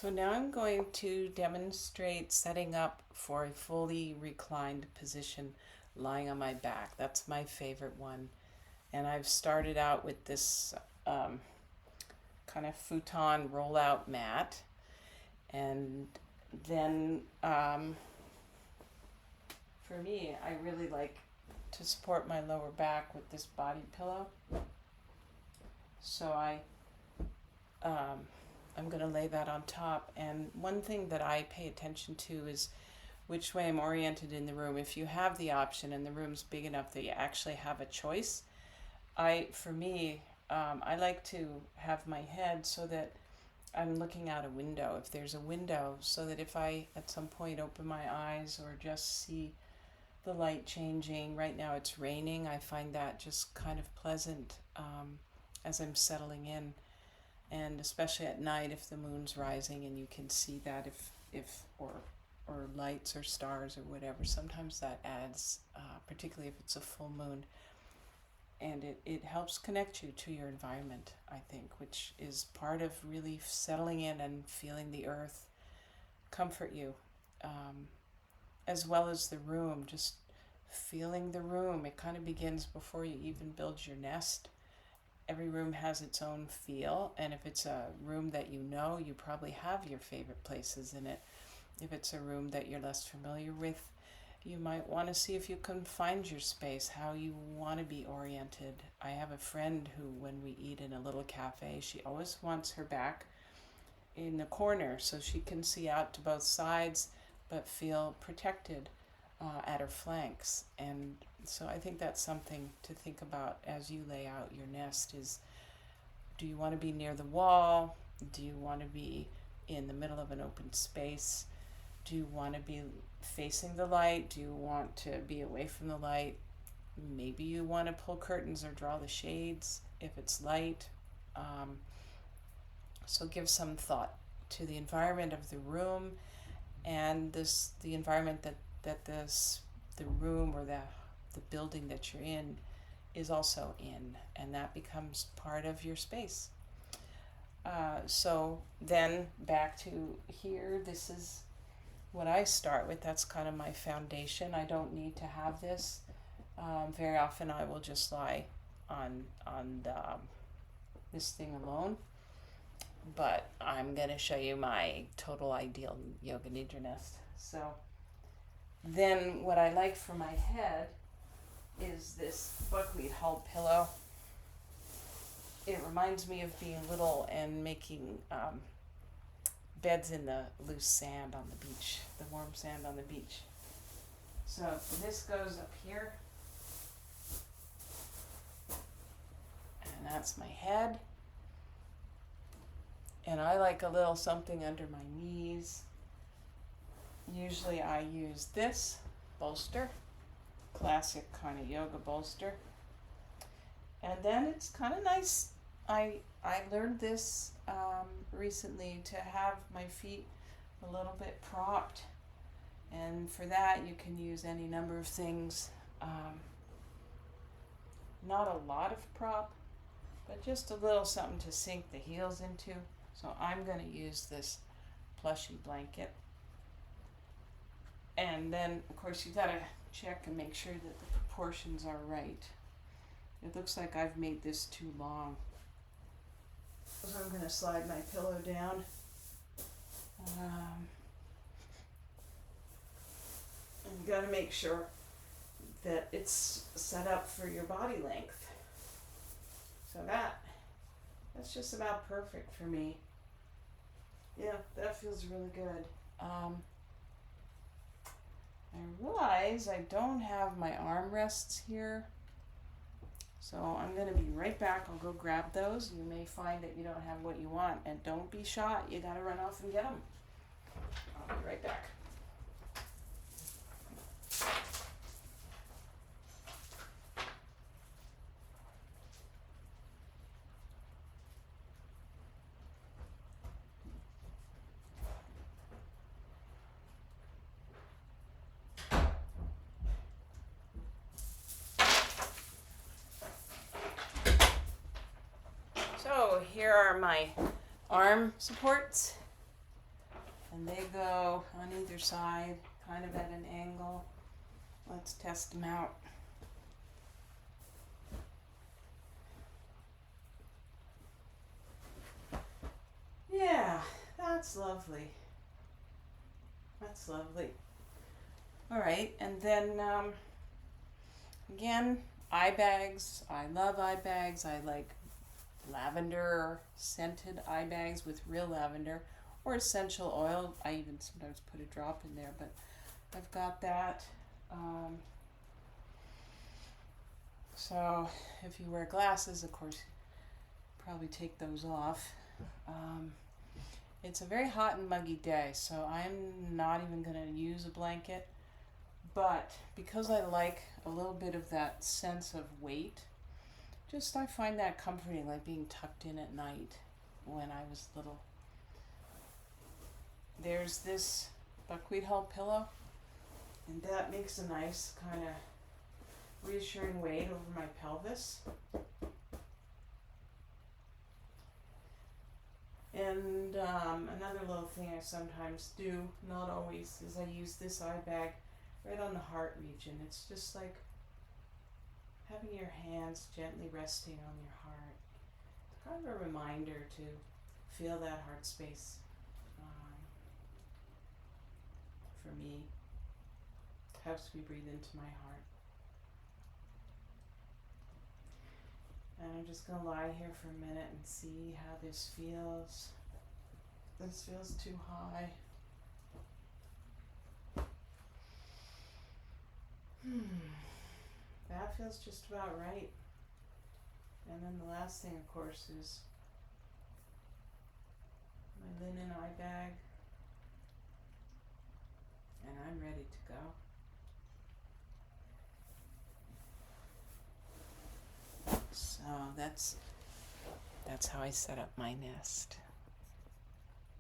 So now I'm going to demonstrate setting up for a fully reclined position lying on my back. That's my favorite one. And I've started out with this kind of futon rollout mat. And then for me, I really like to support my lower back with this body pillow. So um, I'm going to lay that on top. And one thing that I pay attention to is which way I'm oriented in the room. If you have the option and the room's big enough that you actually have a choice, for me, I like to have my head so that I'm looking out a window. If there's a window, so that if I at some point open my eyes or just see the light changing. Right now it's raining. I find that just kind of pleasant as I'm settling in, and especially at night if the moon's rising and you can see that if or lights or stars or whatever. Sometimes that adds, particularly if it's a full moon, and it helps connect you to your environment, I think, which is part of really settling in and feeling the earth comfort you, as well as the room, just feeling the room. It kind of begins before you even build your nest. Every room has its own feel, and if it's a room that you know, you probably have your favorite places in it. If it's a room that you're less familiar with, you might want to see if you can find your space, how you want to be oriented. I have a friend who, when we eat in a little cafe, she always wants her back in the corner so she can see out to both sides but feel protected at her flanks. And so I think that's something to think about as you lay out your nest is, do you want to be near the wall? Do you want to be in the middle of an open space? Do you want to be facing the light? Do you want to be away from the light? Maybe you want to pull curtains or draw the shades if it's light. So give some thought to the environment of the room and the environment the room or the building that you're in is also in, and that becomes part of your space. So then back to here, this is what I start with. That's kind of my foundation. I don't need to have this. Very often I will just lie on this thing alone, but I'm going to show you my total ideal yoga nidra nest. So then what I like for my head is this buckwheat hull pillow. It reminds me of being little and making beds in the loose sand on the beach, the warm sand on the beach. So this goes up here, and that's my head. And I like a little something under my knees. Usually I use this bolster, classic kind of yoga bolster. And then it's kind of nice. I learned this recently, to have my feet a little bit propped. And for that you can use any number of things. Not a lot of prop, but just a little something to sink the heels into. So I'm going to use this plushy blanket. And then, of course, you got to check and make sure that the proportions are right. It looks like I've made this too long. So I'm going to slide my pillow down. And you got to make sure that it's set up for your body length. So that's just about perfect for me. Yeah, that feels really good. I realize I don't have my armrests here, so I'm going to be right back. I'll go grab those. You may find that you don't have what you want, and don't be shy. You got to run off and get them. I'll be right back. So here are my arm supports. And they go on either side, kind of at an angle. Let's test them out. Yeah, that's lovely. That's lovely. All right, and then again, eye bags. I love eye bags. I like lavender scented eye bags with real lavender or essential oil. I even sometimes put a drop in there, but I've got that. So if you wear glasses, of course, probably take those off. It's a very hot and muggy day, so I'm not even going to use a blanket. But because I like a little bit of that sense of weight, just I find that comforting, like being tucked in at night when I was little. There's this buckwheat hull pillow, and that makes a nice kind of reassuring weight over my pelvis. And another little thing I sometimes do, not always, is I use this eye bag right on the heart region. It's just like having your hands gently resting on your heart. It's kind of a reminder to feel that heart space. For me, it helps me breathe into my heart. And I'm just going to lie here for a minute and see how this feels. This feels too high. That feels just about right. And then the last thing, of course, is my linen eye bag. And I'm ready to go. So that's how I set up my nest.